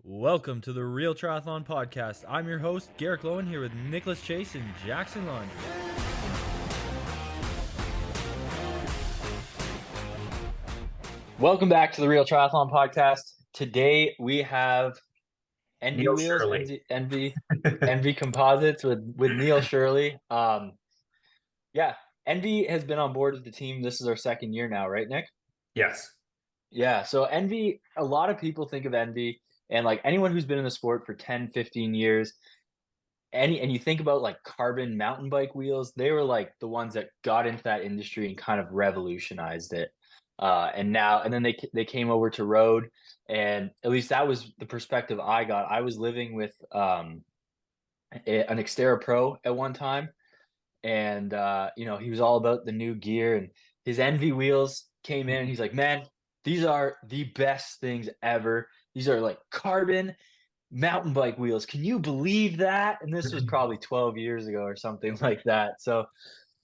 Welcome to the Real Triathlon Podcast. I'm your host, Garrick Lowen, here with Nicholas Chase and Jackson Laundry. Welcome back to the Real Triathlon Podcast. Today we have ENVE Neil Wheels, Shirley. ENVE Composites with Neil Shirley. ENVE has been on board with the team. This is our second year now, right, Nick? Yes. Yeah, so ENVE, a lot of people think of ENVE, and like anyone who's been in the sport for 10, 15 years, and you think about like carbon mountain bike wheels, they were like the ones that got into that industry and kind of revolutionized it. And then they came over to road, and at least that was the perspective I got. I was living with an Xterra Pro at one time, and he was all about the new gear, and his ENVE wheels came in, and he's like, man, these are the best things ever. These are like carbon mountain bike wheels. Can you believe that? And this was probably 12 years ago or something like that. So,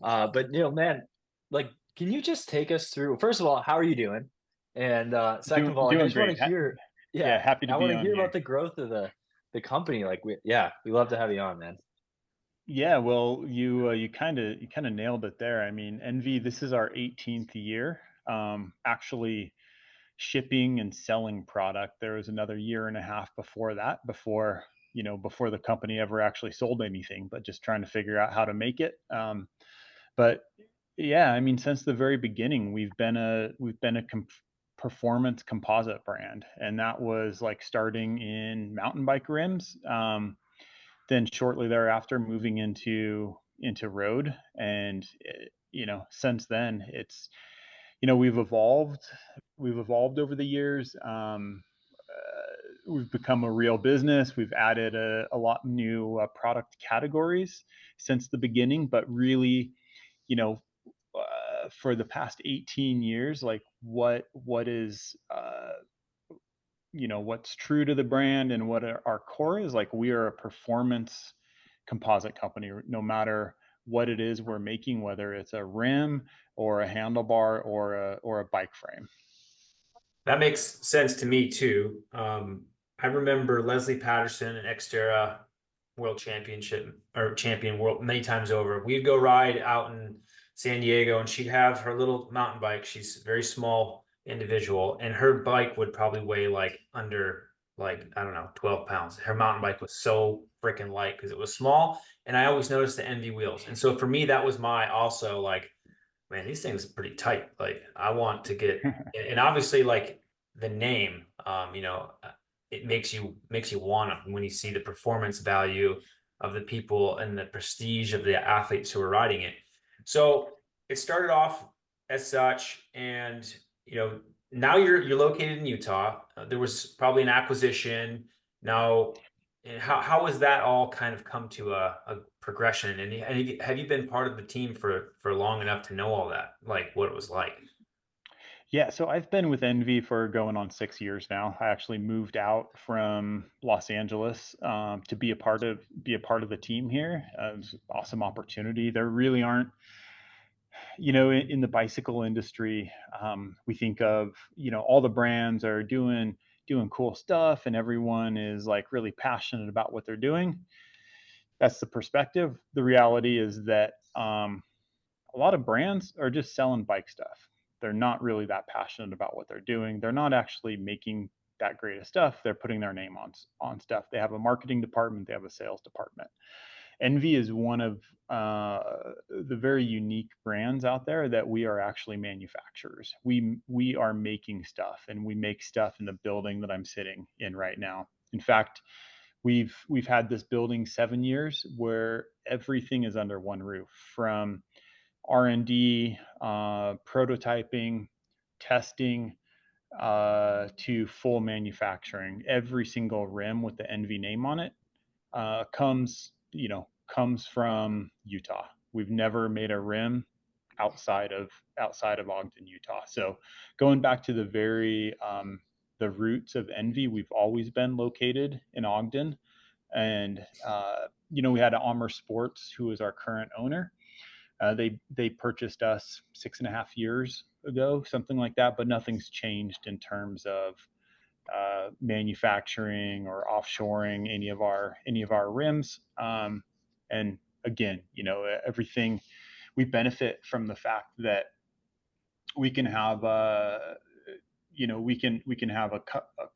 but man, like, can you just take us through, first of all, how are you doing? And second of all, like, I just want to hear, happy to I be want to on hear here. about the growth of the company. Like, we love to have you on, man. Yeah, well, you kind of nailed it there. I mean, ENVE, this is our 18th year. Actually shipping and selling product. There was another year and a half before that, before the company ever actually sold anything, but just trying to figure out how to make it. But yeah, I mean, since the very beginning, we've been a performance composite brand, and that was like starting in mountain bike rims. Then shortly thereafter, moving into road, and since then it's we've evolved over the years. We've become a real business. We've added a lot of new product categories since the beginning, but really, for the past 18 years, like what is what's true to the brand and what our core is, like, we are a performance composite company. No matter what it is we're making, whether it's a rim or a handlebar or a bike frame. That makes sense to me too. I remember Leslie Patterson and Xterra world champion world many times over. We'd go ride out in San Diego, and she'd have her little mountain bike. She's a very small individual, and her bike would probably weigh like under, like, I don't know, 12 pounds. Her mountain bike was so freaking light because it was small. And I always noticed the ENVE wheels. And so for me, that was my also like, man, these things are pretty tight. Like, I want to get, and obviously like the name, it makes you want them when you see the performance value of the people and the prestige of the athletes who are riding it. So it started off as such, and now you're located in Utah. There was probably an acquisition. Now, how has that all kind of come to a progression? And have you been part of the team for long enough to know all that, like what it was like? Yeah, so I've been with ENVE for going on 6 years now. I actually moved out from Los Angeles to be a part of the team here. It was an awesome opportunity. There really aren't, in the bicycle industry, we think of, all the brands are doing cool stuff, and everyone is like really passionate about what they're doing. That's the perspective. The reality is that a lot of brands are just selling bike stuff. They're not really that passionate about what they're doing. They're not actually making that great of stuff. They're putting their name on stuff. They have a marketing department. They have a sales department. ENVE is one of the very unique brands out there that we are actually manufacturers. We are making stuff, and we make stuff in the building that I'm sitting in right now. In fact, we've had this building 7 years where everything is under one roof, from R&D, prototyping, testing, to full manufacturing. Every single rim with the ENVE name on it comes from Utah. We've never made a rim outside of Ogden, Utah. So going back to the roots of ENVE, we've always been located in Ogden, and we had Amer Sports, who is our current owner. They purchased us 6.5 years ago, something like that, but nothing's changed in terms of manufacturing or offshoring any of our rims. And again, everything, we benefit from the fact that we can have we can have a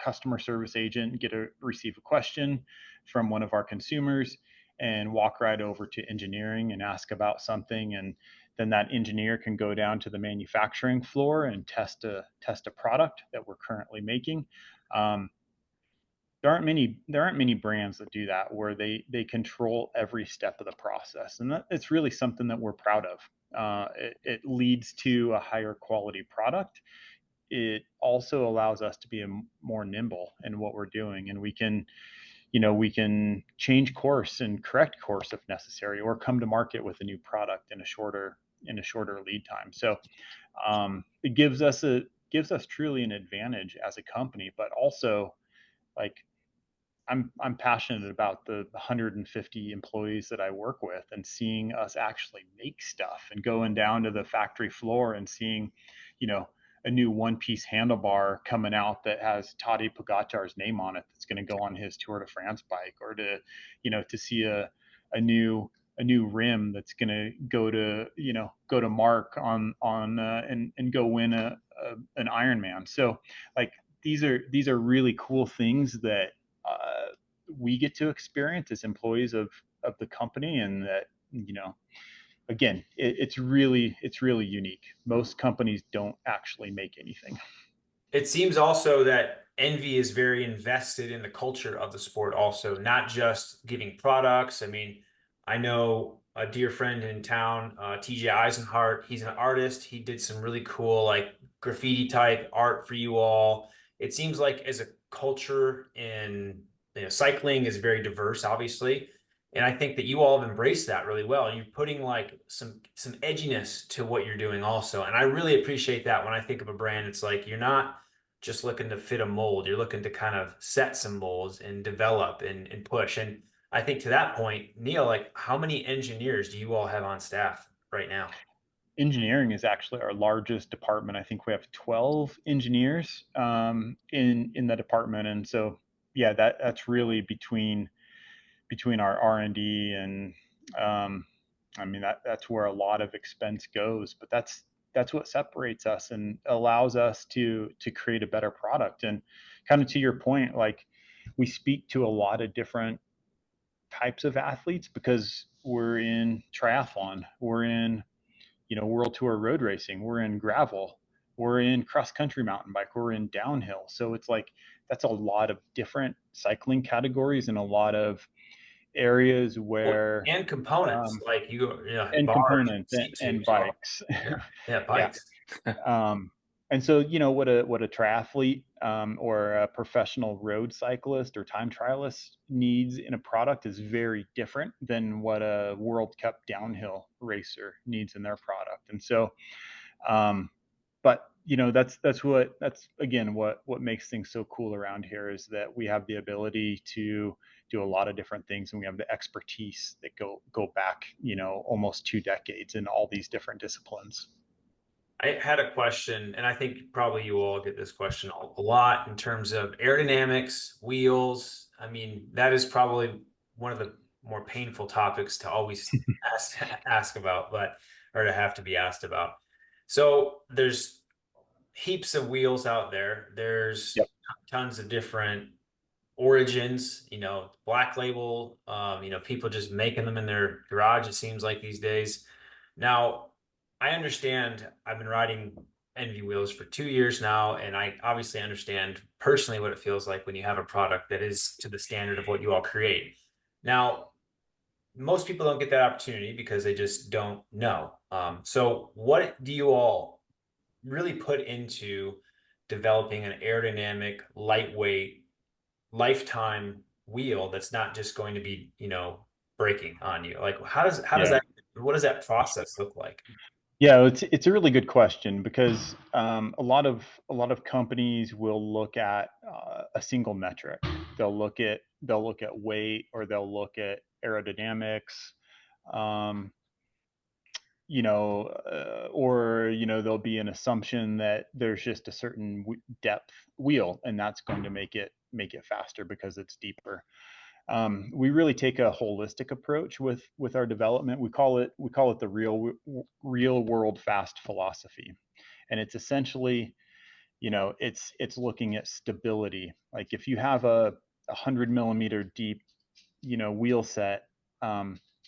customer service agent receive a question from one of our consumers and walk right over to engineering and ask about something, and then that engineer can go down to the manufacturing floor and test a product that we're currently making. um, there aren't many brands that do that, where they control every step of the process, and it's really something that we're proud of. It leads to a higher quality product. It also allows us to be more nimble in what we're doing, and we can change course and correct course if necessary, or come to market with a new product in a shorter lead time. So it gives us truly an advantage as a company. But also, like, I'm passionate about the 150 employees that I work with, and seeing us actually make stuff, and going down to the factory floor and seeing, you know, a new one-piece handlebar coming out that has Tadej Pogacar's name on it, that's going to go on his Tour de France bike, or to see a new rim that's going to go to Mark and go win an Ironman. So, like, these are really cool things that we get to experience as employees of the company, and that, again, it's really unique. Most companies don't actually make anything. It seems also that ENVE is very invested in the culture of the sport also, not just giving products. I mean, I know a dear friend in town, TJ Eisenhart. He's an artist. He did some really cool, like, graffiti type art for you all. It seems like, as a culture in, cycling is very diverse, obviously. And I think that you all have embraced that really well. You're putting, like, some edginess to what you're doing also. And I really appreciate that. When I think of a brand, it's like, you're not just looking to fit a mold. You're looking to kind of set some molds and develop and push. And I think, to that point, Neil, like, how many engineers do you all have on staff right now? Engineering is actually our largest department. I think we have 12 engineers in the department. And so, yeah, that's really between our R&D and I mean, that's where a lot of expense goes. But that's what separates us and allows us to create a better product. And kind of to your point, like, we speak to a lot of different types of athletes, because we're in triathlon, we're in world tour road racing, we're in gravel, we're in cross country mountain bike, we're in downhill. So it's like, that's a lot of different cycling categories, and a lot of areas where And components, like, and bars, components seat and tubes, all. bikes. Yeah, yeah, Yeah. bikes. And so, what a triathlete or a professional road cyclist or time trialist needs in a product is very different than what a World Cup downhill racer needs in their product. And so, but that's again what makes things so cool around here, is that we have the ability to do a lot of different things, and we have the expertise that go back almost 2 decades in all these different disciplines. I had a question, and I think probably you all get this question a lot, in terms of aerodynamics, wheels. I mean, that is probably one of the more painful topics to always ask about, or to have to be asked about. So there's heaps of wheels out there. There's Yep. tons of different origins, Black Label, people just making them in their garage, it seems like, these days. Now, I understand, I've been riding ENVE wheels for 2 years now, and I obviously understand personally what it feels like when you have a product that is to the standard of what you all create. Now, most people don't get that opportunity because they just don't know. So what do you all really put into developing an aerodynamic, lightweight, lifetime wheel that's not just going to be, breaking on you? Like, how does Yeah. what does that process look like? Yeah, it's a really good question, because a lot of companies will look at a single metric. They'll look at weight, or they'll look at aerodynamics. Um, or there'll be an assumption that there's just a certain depth wheel, and that's going to make it faster because it's deeper. We really take a holistic approach with our development. We call it the real world fast philosophy, and it's essentially, it's looking at stability. Like if you have a 100 millimeter deep, wheel set,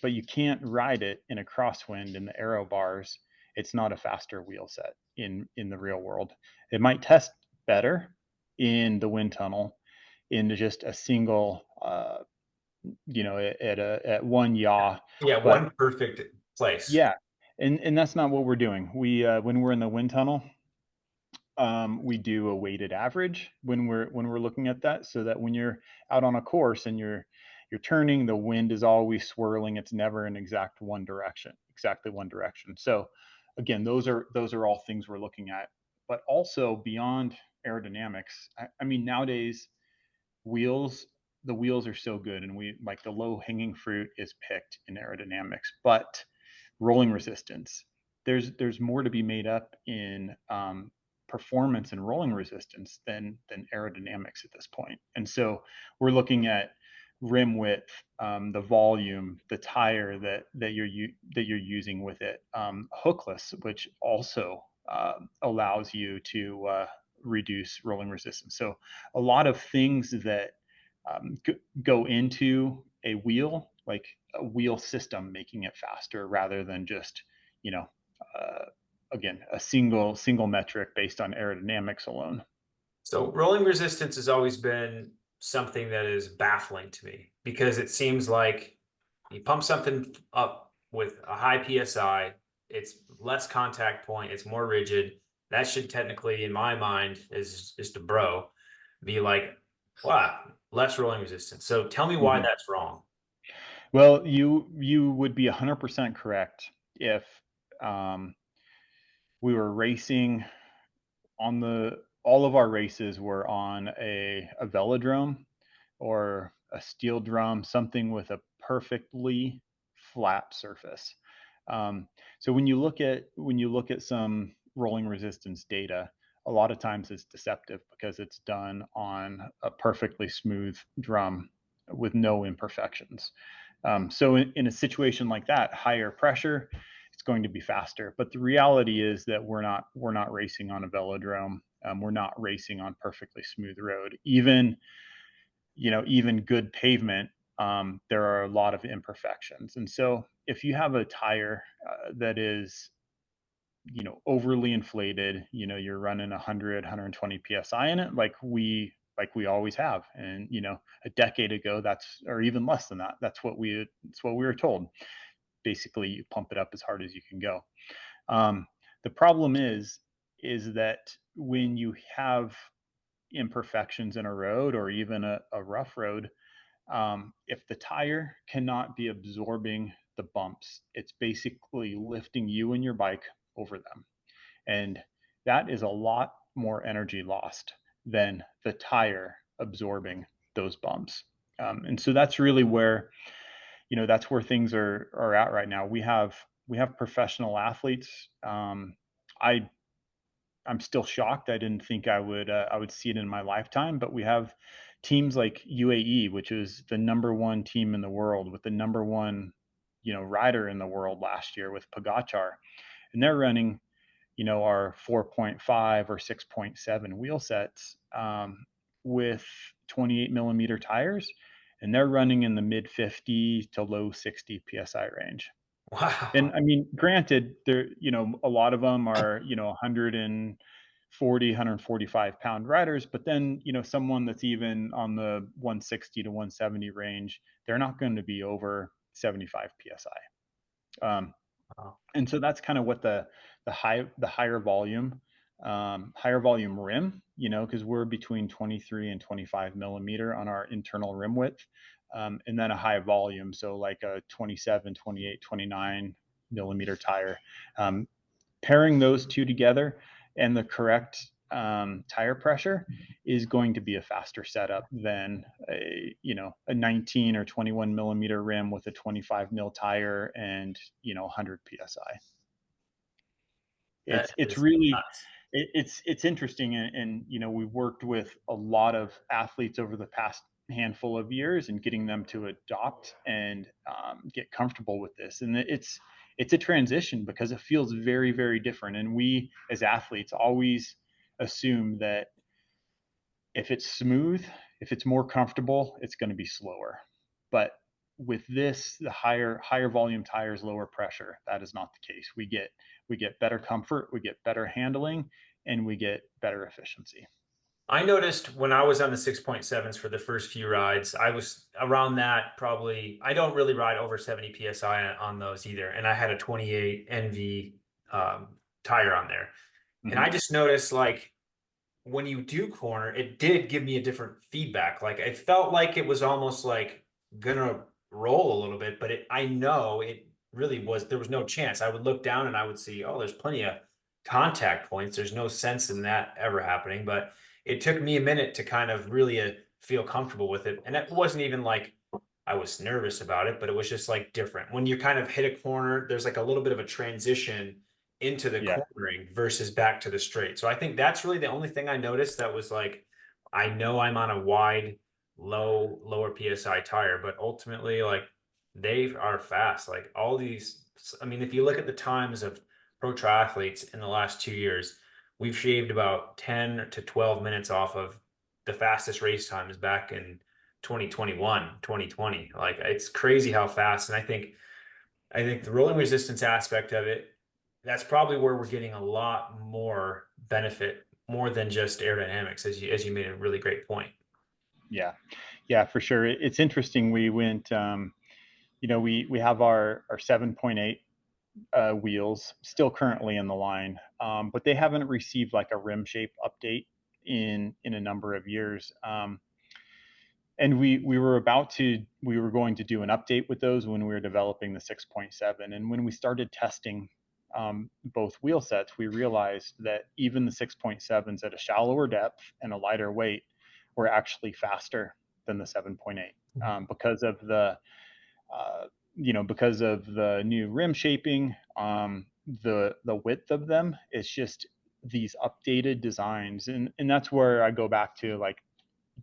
but you can't ride it in a crosswind in the aero bars, it's not a faster wheel set in the real world. It might test better in the wind tunnel in just a single, at one yaw. Yeah, But one perfect place. yeah, and that's not what we're doing. We when we're in the wind tunnel, we do a weighted average when we're looking at that, so that when you're out on a course and you're turning, the wind is always swirling. It's never in exactly one direction. So again, those are all things we're looking at. But also beyond aerodynamics, I mean, nowadays the wheels are so good, and we like the low hanging fruit is picked in aerodynamics, but rolling resistance, there's more to be made up in performance and rolling resistance than aerodynamics at this point. And so we're looking at rim width, the volume, the tire that you're using with it, hookless, which also allows you to reduce rolling resistance. So a lot of things that go into a wheel, like a wheel system, making it faster rather than just, uh, again, a single metric based on aerodynamics alone. So rolling resistance has always been something that is baffling to me, because it seems like you pump something up with a high PSI, it's less contact point, it's more rigid. That should technically, in my mind, is just a bro, be like, wow, less rolling resistance. So tell me why Mhm. that's wrong. Well, you would be 100% correct if um, we were racing on all of our races were on a velodrome or a steel drum, something with a perfectly flat surface. So when you look at some rolling resistance data, a lot of times it's deceptive because it's done on a perfectly smooth drum with no imperfections. So in a situation like that, higher pressure, it's going to be faster. But the reality is that we're not racing on a velodrome. We're not racing on perfectly smooth road. Even good pavement, there are a lot of imperfections. And so if you have a tire that is, overly inflated, you're running 120 psi in it, like we always have. And a decade ago, or even less than that, that's what we were told. Basically, you pump it up as hard as you can go. The problem is that when you have imperfections in a road, or even a rough road, if the tire cannot be absorbing the bumps, it's basically lifting you and your bike over them. And that is a lot more energy lost than the tire absorbing those bumps. And so that's really where, that's where things are at right now. We have professional athletes. I I'm still shocked. I didn't think I would see it in my lifetime, but we have teams like UAE, which is the number one team in the world, with the number one, rider in the world last year with Pogacar, and they're running, our 4.5 or 6.7 wheel sets, with 28 millimeter tires, and they're running in the mid 50 to low 60 psi range. And Wow. I mean, granted, a lot of them are, 140, 145 pound riders, but then, someone that's even on the 160 to 170 range, they're not going to be over 75 psi. Wow. And so that's kind of what the higher volume rim, because we're between 23 and 25 millimeter on our internal rim width, and then a high volume, so like a 27, 28, 29 millimeter tire. Pairing those two together and the correct tire pressure is going to be a faster setup than a 19 or 21 millimeter rim with a 25 mil tire and 100 psi. It's is really nuts. it's interesting, and we've worked with a lot of athletes over the past handful of years and getting them to adopt and get comfortable with this. And it's a transition because it feels very, very different. And we as athletes always assume that if it's smooth, if it's more comfortable, it's going to be slower. But with this, the higher volume tires, lower pressure, that is not the case. We get better comfort, we get better handling, and we get better efficiency. I noticed when I was on the 6.7s for the first few rides, I was around that probably. I don't really ride over 70 psi on those either, and I had a 28 ENVE tire on there, and I just noticed like when you do corner, it did give me a different feedback. Like I felt like it was almost like gonna roll a little bit, but I know it really was. There was no chance. I would look down and I would see, oh, there's plenty of contact points. There's no sense in that ever happening, but it took me a minute to kind of really feel comfortable with it. And it wasn't even like I was nervous about it, but it was just like different. When you kind of hit a corner, there's like a little bit of a transition into the Yeah. cornering versus back to the straight. So I think that's really the only thing I noticed that was like, I know I'm on a wide, lower PSI tire, but ultimately like they are fast. Like all these, I mean, if you look at the times of pro triathletes in the last 2 years, we've shaved about 10 to 12 minutes off of the fastest race times back in 2021, 2020. Like it's crazy how fast. And I think the rolling resistance aspect of it, that's probably where we're getting a lot more benefit, more than just aerodynamics, as you made a really great point. Yeah, for sure. It's interesting. We went, we have our 7.8 wheels still currently in the line, but they haven't received like a rim shape update in a number of years. And we were going to do an update with those when we were developing the 6.7. And when we started testing both wheel sets, we realized that even the 6.7s at a shallower depth and a lighter weight were actually faster than the 7.8 because of the because of the new rim shaping, the width of them. It's just these updated designs, and that's where I go back to like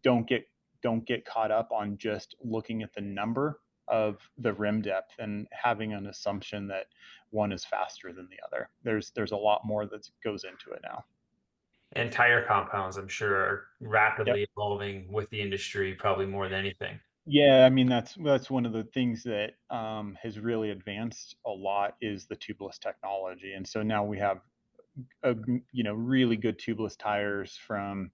don't get caught up on just looking at the number of the rim depth and having an assumption that one is faster than the other. There's a lot more that goes into it now. And tire compounds, I'm sure, are rapidly Yep. evolving with the industry, probably more than anything. Yeah, I mean that's one of the things that has really advanced a lot is the tubeless technology, and so now we have really good tubeless tires from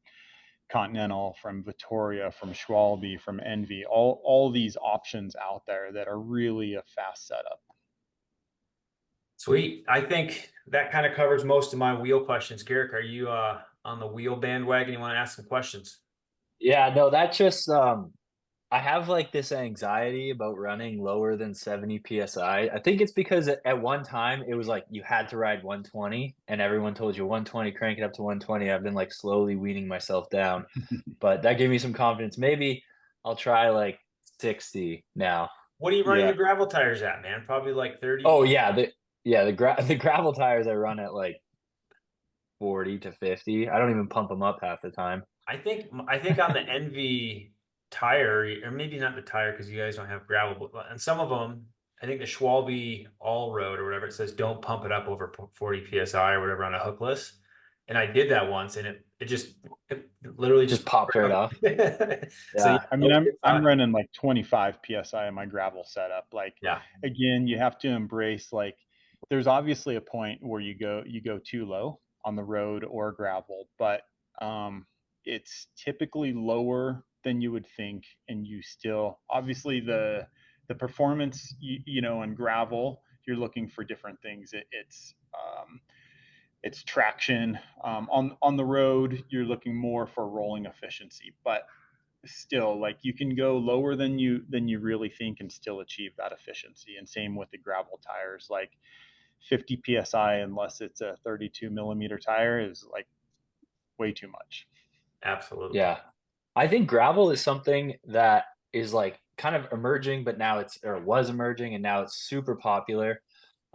Continental, from Vittoria, from Schwalbe, from ENVE, all these options out there that are really a fast setup. Sweet. I think that kind of covers most of my wheel questions. Garrick, are you on the wheel bandwagon? You want to ask some questions? Yeah, no, that just I have like this anxiety about running lower than 70 psi. I think it's because at one time it was like you had to ride 120 and everyone told you 120, crank it up to 120. I've been like slowly weaning myself down, but that gave me some confidence. Maybe I'll try like 60 now. What are you running Yeah. the gravel tires at, man? Probably like 30. Oh yeah, the gravel tires I run at like 40 to 50. I don't even pump them up half the time. I think on the ENVE tire, or maybe not the tire because you guys don't have gravel, but and some of them, I think the Schwalbe All Road or whatever, it says don't pump it up over 40 psi or whatever on a hookless. And I did that once, and it literally just popped right off. So Yeah. I mean, I'm running like 25 psi in my gravel setup. Like, yeah, again, you have to embrace like there's obviously a point where you go too low on the road or gravel, but it's typically lower than you would think, and you still obviously the performance in gravel you're looking for different things. It's traction. On the road you're looking more for rolling efficiency, but still like you can go lower than you really think and still achieve that efficiency. And same with the gravel tires, like 50 psi unless it's a 32 millimeter tire is like way too much. absolutely. Yeah. I think gravel is something that is like kind of emerging, but now it was emerging and now it's super popular.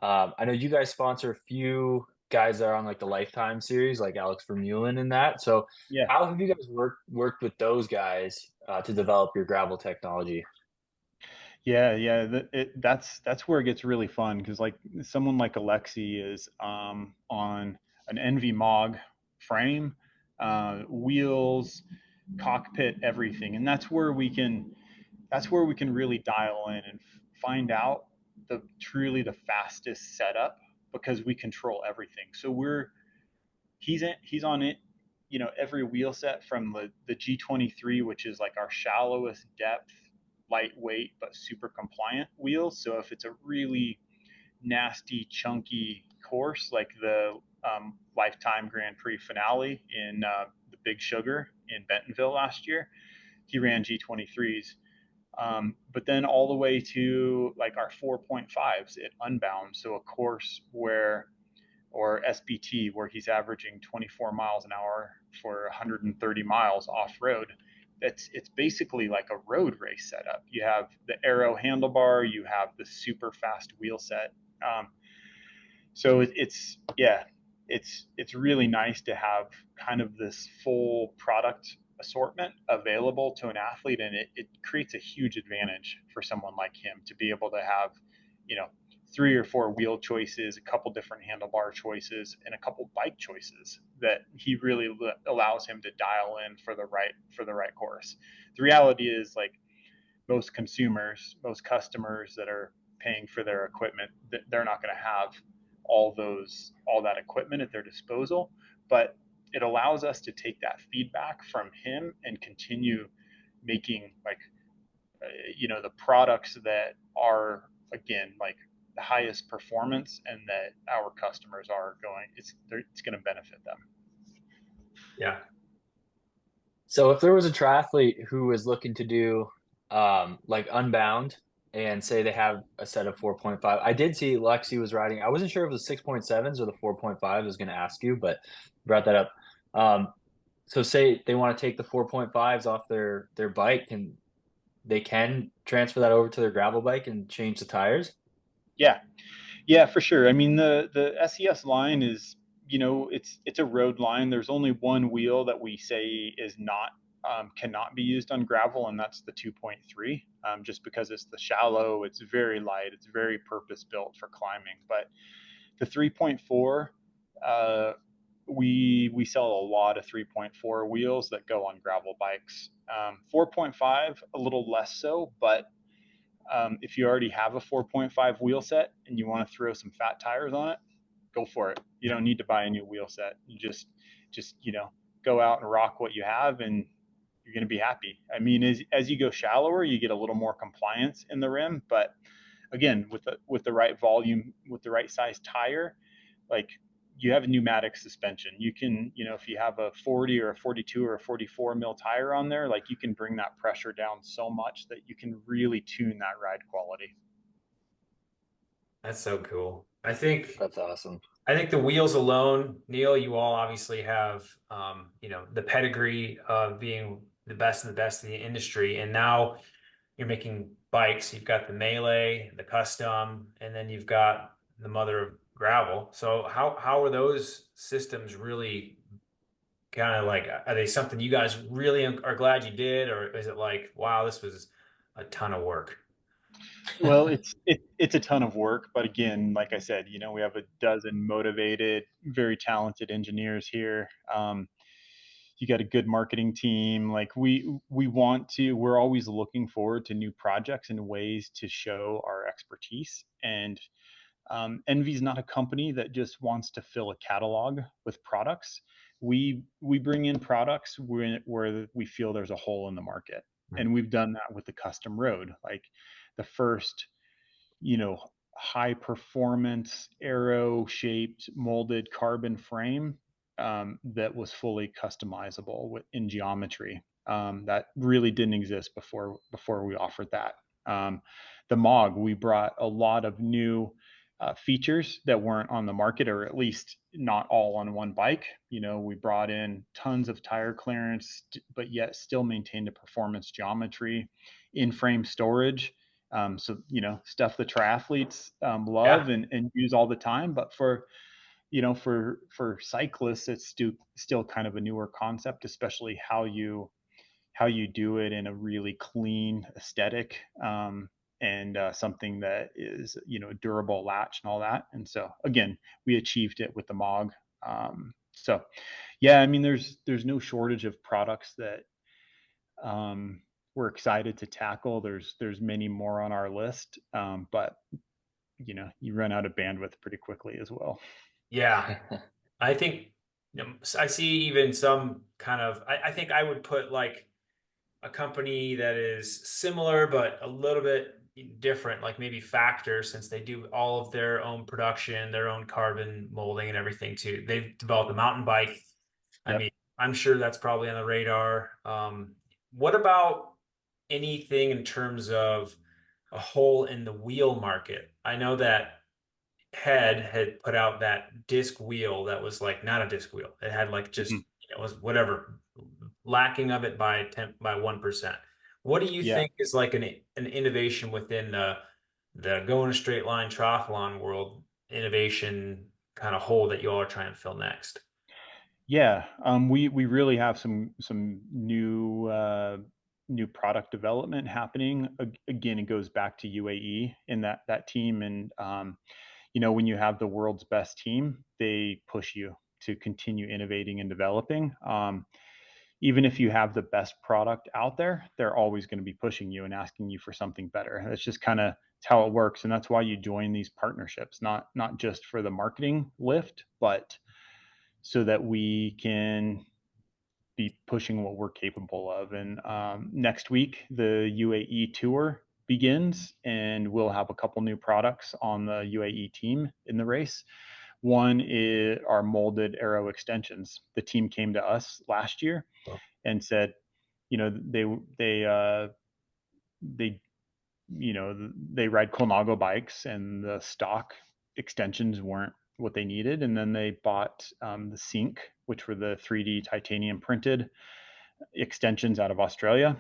I know you guys sponsor a few guys that are on like the Lifetime series, like Alex Vermeulen and that. So Yeah. how have you guys worked with those guys to develop your gravel technology? Yeah. That's where it gets really fun because like someone like Alexi is on an ENVE Mog frame, wheels, cockpit, everything, and that's where we can really dial in and find out the truly the fastest setup because we control everything. So he's on it, every wheel set from the G23, which is like our shallowest depth, lightweight but super compliant wheels. So if it's a really nasty, chunky course like the Lifetime Grand Prix finale in the Big Sugar in Bentonville last year, he ran G23s. But then all the way to like our 4.5s at Unbound, so a course where or SBT, where he's averaging 24 miles an hour for 130 miles off road. It's basically like a road race setup. You have the aero handlebar, you have the super fast wheel set. So it's really nice to have kind of this full product assortment available to an athlete, and it creates a huge advantage for someone like him to be able to have, you know, 3 or 4 wheel choices, a couple different handlebar choices, and a couple bike choices that he really allows him to dial in for the right course. The reality is, like, most customers that are paying for their equipment, they're not going to have all that equipment at their disposal, but it allows us to take that feedback from him and continue making like the products that are, again, like the highest performance and that our customers are going, it's going to benefit them. Yeah. So if there was a triathlete who was looking to do like Unbound and say they have a set of 4.5, I did see Lexi was riding. I wasn't sure if it was 6.7s or the 4.5. I was going to ask you, but brought that up. So say they want to take the 4.5s off their bike, and they can transfer that over to their gravel bike and change the tires. Yeah, for sure. I mean, the SES line is, it's a road line. There's only one wheel that we say is not cannot be used on gravel, and that's the 2.3. Just because it's the shallow, it's very light, it's very purpose built for climbing. But the 3.4, we sell a lot of 3.4 wheels that go on gravel bikes. 4.5 a little less so, but if you already have a 4.5 wheel set and you want to throw some fat tires on it, go for it. You don't need to buy a new wheel set. You just go out and rock what you have, and you're going to be happy. I mean, as you go shallower, you get a little more compliance in the rim, but again, with the right volume, with the right size tire, like, you have a pneumatic suspension. You can, if you have a 40 or a 42 or a 44 mil tire on there, like, you can bring that pressure down so much that you can really tune that ride quality. That's so cool. I think That's awesome. the wheels alone, Neil, you all obviously have, the pedigree of being the best of the best in the industry. And now you're making bikes. You've got the Melee, the custom, and then you've got the mother of gravel. So how are those systems really kind of like, are they something you guys really are glad you did? Or is it like, wow, this was a ton of work? Well, it's a ton of work, but again, like I said, we have a dozen motivated, very talented engineers here. You got a good marketing team. Like, we're always looking forward to new projects and ways to show our expertise. And ENVE is not a company that just wants to fill a catalog with products. We bring in products where we feel there's a hole in the market, and we've done that with the custom road, like the first, high performance aero shaped molded carbon frame that was fully customizable in geometry. That really didn't exist before we offered that. The MOG, we brought a lot of new features that weren't on the market, or at least not all on one bike. We brought in tons of tire clearance, but yet still maintained a performance geometry, in-frame storage. So, stuff the triathletes love and use all the time. But for for cyclists, it's still kind of a newer concept, especially how you do it in a really clean aesthetic, and something that is, durable latch and all that. And so again, we achieved it with the MOG. So yeah, I mean, there's no shortage of products that we're excited to tackle. There's many more on our list, but you run out of bandwidth pretty quickly as well. Yeah, I think I see even some kind of. I think I would put like a company that is similar but a little bit different, like maybe Factor, since they do all of their own production, their own carbon molding and everything too. They've developed a mountain bike. I Yep. mean, I'm sure that's probably on the radar. What about anything in terms of a hole in the wheel market? I know that had put out that disc wheel that was like not a disc wheel. It had like just Mhm. it was whatever, lacking of it by 1%. What do you Yeah. think is like an innovation within the going a straight line triathlon world innovation kind of hole that you all are trying to fill next? Yeah, we really have some new product development happening. Again, it goes back to UAE and that team, and when you have the world's best team, they push you to continue innovating and developing. Even if you have the best product out there, they're always going to be pushing you and asking you for something better. That's just kind of how it works, and that's why you join these partnerships, not just for the marketing lift, but so that we can be pushing what we're capable of. And next week, the UAE tour begins, and we'll have a couple new products on the UAE team in the race. One is our molded arrow extensions. The team came to us last year and said, they they ride Colnago bikes, and the stock extensions weren't what they needed. And then they bought the Sync, which were the 3D titanium printed extensions out of Australia.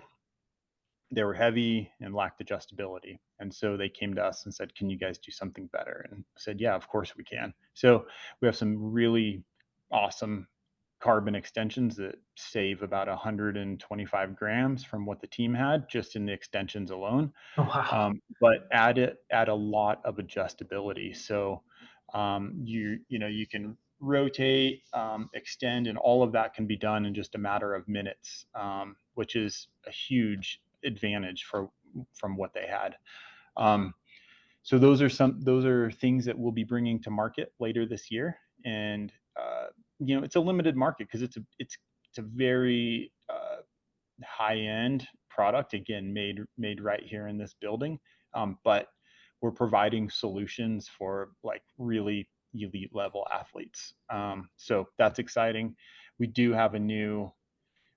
They were heavy and lacked adjustability. And so they came to us and said, can you guys do something better? And I said, yeah, of course we can. So we have some really awesome carbon extensions that save about 125 grams from what the team had just in the extensions alone. Oh, wow. But add a lot of adjustability. So you can rotate, extend, and all of that can be done in just a matter of minutes, which is a huge advantage from what they had. So those are things that we'll be bringing to market later this year, and it's a limited market because it's a very high end product, again made right here in this building, but we're providing solutions for like really elite level athletes. So that's exciting. We have a new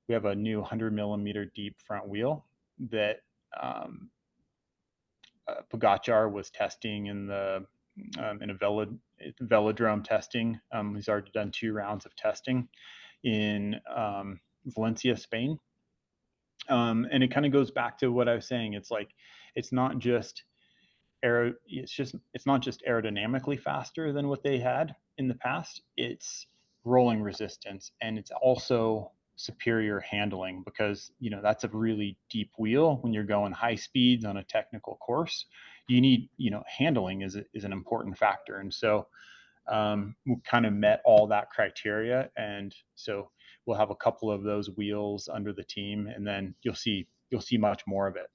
100 millimeter deep front wheel that Pogacar was testing in a velodrome testing. He's already done 2 rounds of testing in Valencia, Spain. And it kind of goes back to what I was saying. It's like it's not just aerodynamically faster than what they had in the past. It's rolling resistance, and it's also superior handling, because that's a really deep wheel. When you're going high speeds on a technical course, you need handling is an important factor. And so we kind of met all that criteria, and so we'll have a couple of those wheels under the team, and then you'll see much more of it.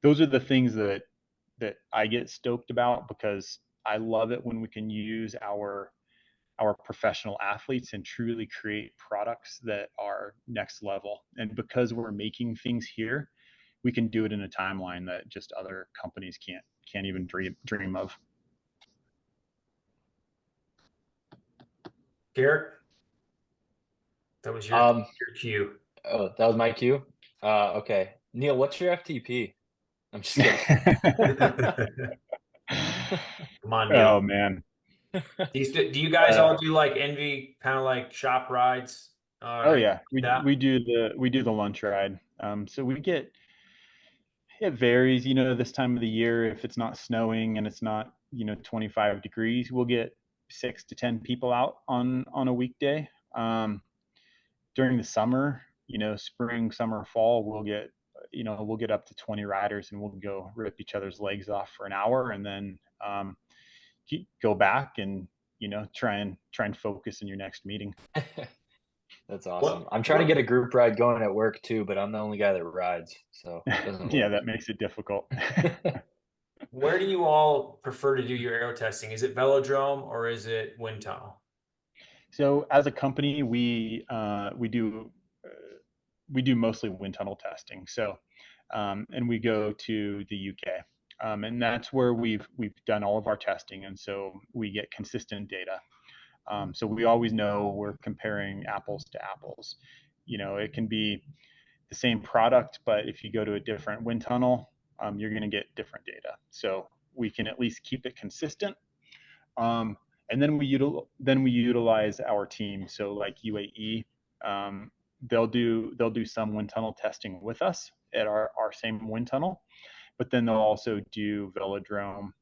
Those are the things that I get stoked about, because I love it when we can use our professional athletes and truly create products that are next level. And because we're making things here, we can do it in a timeline that just other companies can't even dream of. Garrett, that was your cue. Oh, that was my cue. Okay, Neil, what's your FTP? I'm just kidding. Come on, Neil. Oh man. Do you guys all do like ENVE kind of like shop rides? Oh yeah, Yeah. we do the lunch ride. So it varies, this time of the year. If it's not snowing and it's not 25 degrees, we'll get 6 to 10 people out on a weekday. During the summer, spring, summer, fall, we'll get up to 20 riders, and we'll go rip each other's legs off for an hour, and then go back and try and focus in your next meeting. That's awesome. I'm trying to get a group ride going at work too, but I'm the only guy that rides, so it doesn't Yeah, work. that makes it difficult. Where do you all prefer to do your aero testing? Is it velodrome or is it wind tunnel? So as a company, we do mostly wind tunnel testing. So and we go to the UK, and that's where we've done all of our testing, and so we get consistent data. So we always know we're comparing apples to apples. It can be the same product, but if you go to a different wind tunnel, you're going to get different data. So we can at least keep it consistent. And then we utilize our team. So like UAE, they'll do some wind tunnel testing with us at our same wind tunnel, but then they'll also do velodrome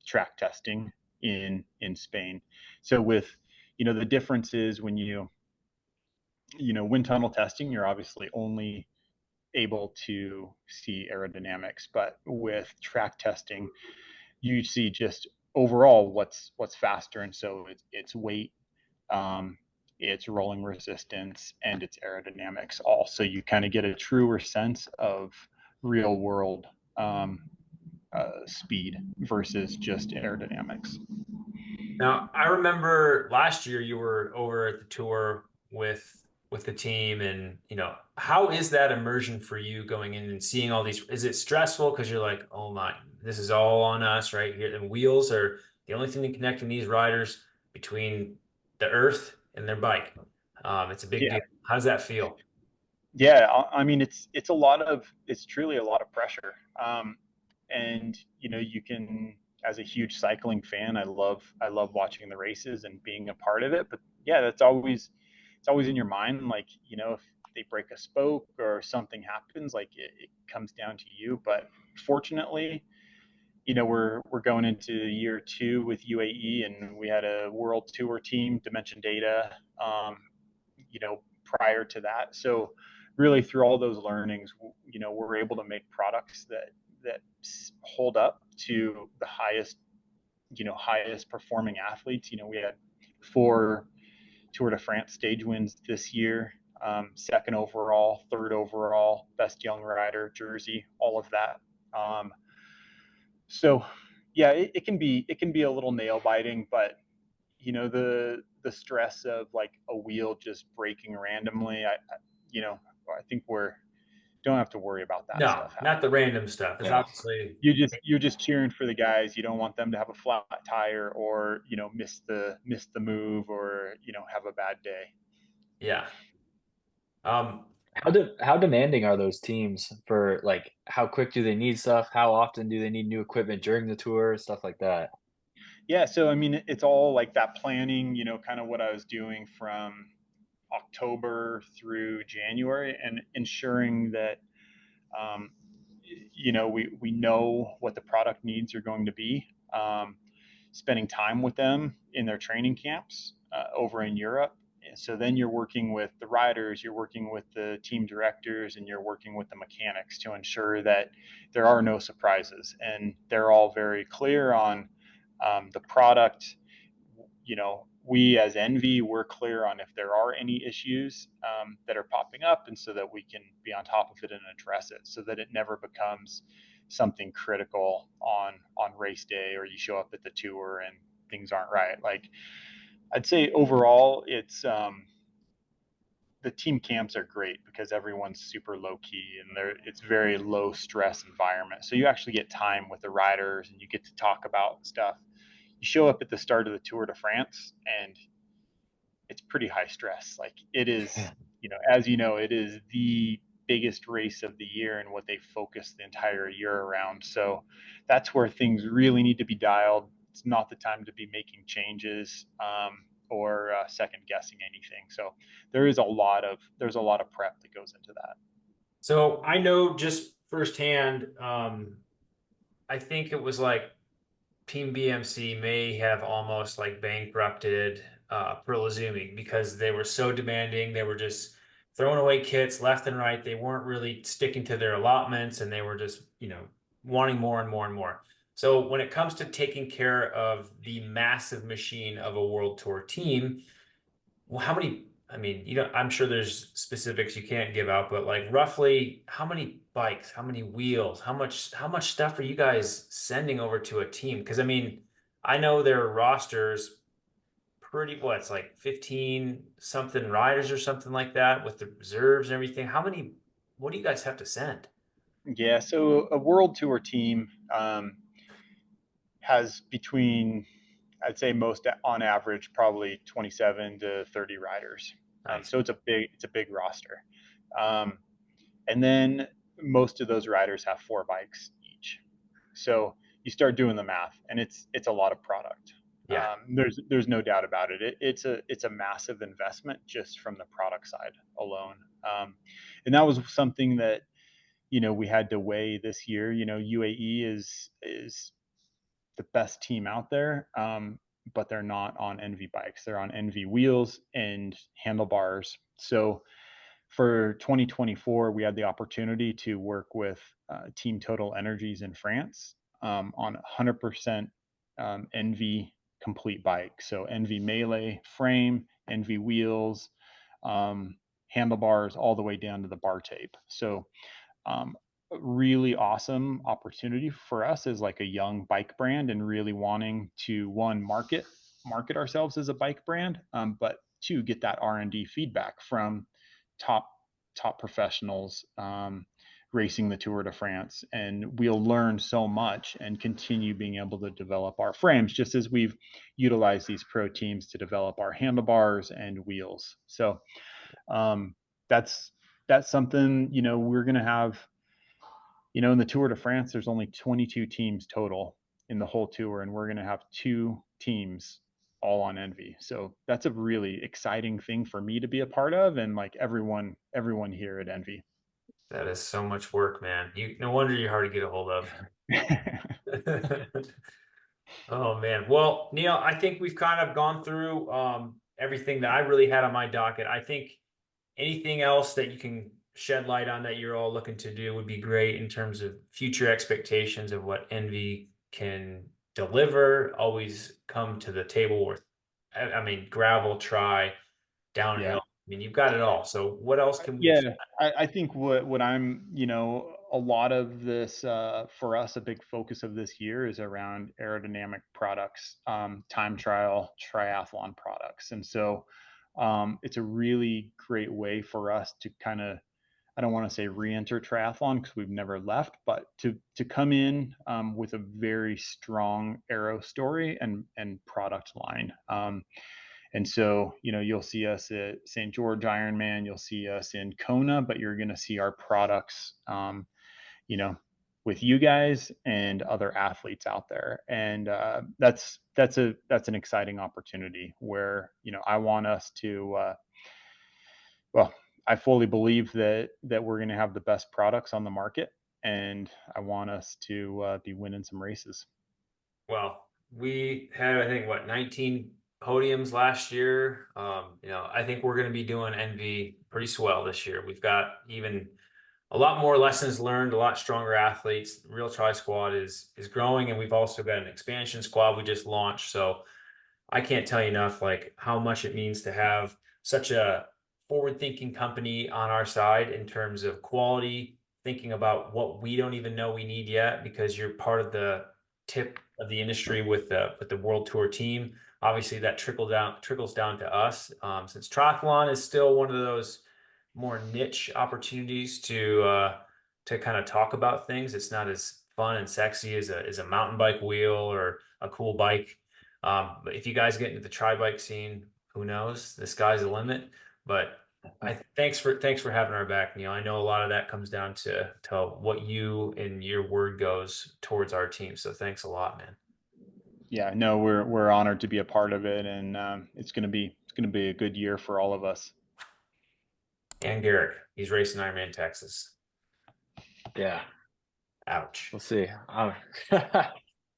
track testing in Spain. So with the difference is when wind tunnel testing, you're obviously only able to see aerodynamics, but with track testing, you see just overall what's faster, and so it's weight, it's rolling resistance, and it's aerodynamics all. So you kind of get a truer sense of real world speed versus just aerodynamics. Now, I remember last year you were over at the tour with the team, and how is that immersion for you going in and seeing all these? Is it stressful because you're like, oh my, this is all on us right here, and wheels are the only thing connecting these riders between the earth and their bike? It's a big deal. How does that feel? Yeah, I mean, it's truly a lot of pressure. And you can, as a huge cycling fan, I love watching the races and being a part of it. But yeah, it's always in your mind, like, if they break a spoke or something happens, like it comes down to you. But fortunately, we're going into year 2 with UAE, and we had a world tour team, Dimension Data, prior to that. So really through all those learnings, we're able to make products that hold up to the highest performing athletes. We had 4 Tour de France stage wins this year, 2nd overall, 3rd overall, best young rider jersey, all of that. So yeah, it can be a little nail biting, but the stress of like a wheel just breaking randomly, I think don't have to worry about that No, stuff happening. not the random stuff. It's obviously you're just cheering for the guys. You don't want them to have a flat tire or miss the move or have a bad day. Yeah. How demanding are those teams for, like, how quick do they need stuff? How often do they need new equipment during the tour? Stuff like that. Yeah, so I mean, it's all like that planning, kind of what I was doing from October through January, and ensuring that we know what the product needs are going to be. Spending time with them in their training camps over in Europe. So then you're working with the riders, you're working with the team directors, and you're working with the mechanics to ensure that there are no surprises, and they're all very clear on the product. We as ENVE, we're clear on if there are any issues that are popping up, and so that we can be on top of it and address it, so that it never becomes something critical on race day, or you show up at the tour and things aren't right. Like, I'd say overall, it's the team camps are great because everyone's super low key, and it's very low stress environment. So you actually get time with the riders, and you get to talk about stuff. You show up at the start of the Tour de France, and it's pretty high stress. Like, it is, as it is the biggest race of the year and what they focus the entire year around. So that's where things really need to be dialed. It's not the time to be making changes or second guessing anything. So there's a lot of prep that goes into that. So I know just firsthand, I think it was like Team BMC may have almost like bankrupted Pro Zooming because they were so demanding. They were just throwing away kits left and right. They weren't really sticking to their allotments, and they were just, wanting more and more and more. So when it comes to taking care of the massive machine of a world tour team, well, how many? I mean, I'm sure there's specifics you can't give out, but like roughly how many bikes, how many wheels, how much stuff are you guys sending over to a team? Because I mean, I know their rosters pretty well, it's like 15 something riders or something like that with the reserves and everything. What do you guys have to send? Yeah, so a world tour team has between, I'd say most on average, probably 27 to 30 riders. Nice. So it's a big roster. Um, and then most of those riders have 4 bikes each. So you start doing the math, and it's a lot of product. Yeah. There's no doubt about it. It's a massive investment just from the product side alone. And that was something that we had to weigh this year. UAE is the best team out there, but they're not on ENVE bikes. They're on ENVE wheels and handlebars. So for 2024, we had the opportunity to work with Team Total Energies in France on 100% ENVE complete bike. So ENVE Melee frame, ENVE wheels, handlebars, all the way down to the bar tape. So really awesome opportunity for us as like a young bike brand, and really wanting to market ourselves as a bike brand, but to get that R&D feedback from top professionals racing the Tour de France. And we'll learn so much and continue being able to develop our frames, just as we've utilized these pro teams to develop our handlebars and wheels. So that's something we're going to have. In the Tour de France, there's only 22 teams total in the whole tour, and we're going to have 2 teams all on ENVE. So that's a really exciting thing for me to be a part of, and like everyone here at ENVE. That is so much work, man. No wonder you're hard to get a hold of. Oh man. Well, Neil, I think we've kind of gone through everything that I really had on my docket. I think anything else that you can shed light on that you're all looking to do would be great in terms of future expectations of what ENVE can deliver. Always come to the table with, I mean, gravel, try, Yeah. downhill. I mean, you've got it all. So what else can we Yeah, expect? I think what I'm, a lot of this for us, a big focus of this year is around aerodynamic products, time trial, triathlon products. And so it's a really great way for us to kind of, I don't want to say re-enter triathlon because we've never left, but to come in with a very strong aero story and product line. And so, you'll see us at St. George Ironman, you'll see us in Kona, but you're going to see our products, you know, with you guys and other athletes out there. And that's an exciting opportunity where, I want us to, well, I fully believe that we're going to have the best products on the market, and I want us to be winning some races. Well, we had, I think, 19 podiums last year. I think we're going to be doing ENVE pretty swell this year. We've got even a lot more lessons learned, a lot stronger athletes. The Real Tri Squad is growing, and we've also got an expansion squad we just launched. So I can't tell you enough like how much it means to have such a forward-thinking company on our side in terms of quality, thinking about what we don't even know we need yet because you're part of the tip of the industry with the World Tour team. Obviously, that trickles down to us, since triathlon is still one of those more niche opportunities to kind of talk about things. It's not as fun and sexy as a mountain bike wheel or a cool bike. But if you guys get into the tri bike scene, who knows? The sky's the limit. But thanks for having our back, Neil. I know a lot of that comes down to what you and your word goes towards our team. So thanks a lot, man. Yeah, no, we're honored to be a part of it, and it's gonna be a good year for all of us. And Garrick, he's racing Ironman Texas. Yeah. Ouch. We'll see.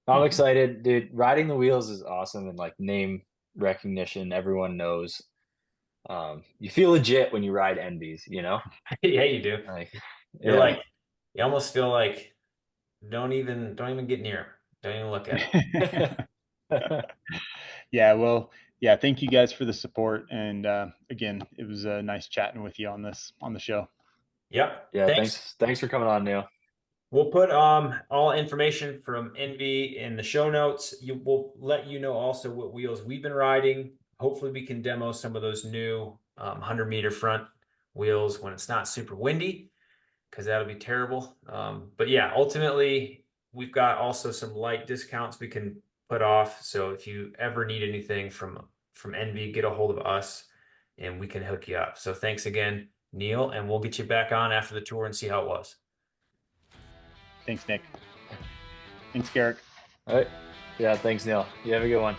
I'm excited, dude. Riding the wheels is awesome, and like name recognition, everyone knows. You feel legit when you ride Envies, you know? Yeah, you do. Like, You're yeah. like, you almost feel like don't even get near 'em. Don't even look at them. Yeah, well, yeah, thank you guys for the support. And again, it was nice chatting with you on the show. Yep. Yeah, Thanks. thanks for coming on, Neil. We'll put all information from ENVE in the show notes. We'll let you know also what wheels we've been riding. Hopefully we can demo some of those new 100-meter front wheels when it's not super windy, because that'll be terrible. But yeah, ultimately we've got also some light discounts we can put off. So if you ever need anything from ENVE, get a hold of us and we can hook you up. So thanks again, Neil, and we'll get you back on after the tour and see how it was. Thanks, Nick. Thanks, Garrick. All right. Yeah, thanks, Neil. You have a good one.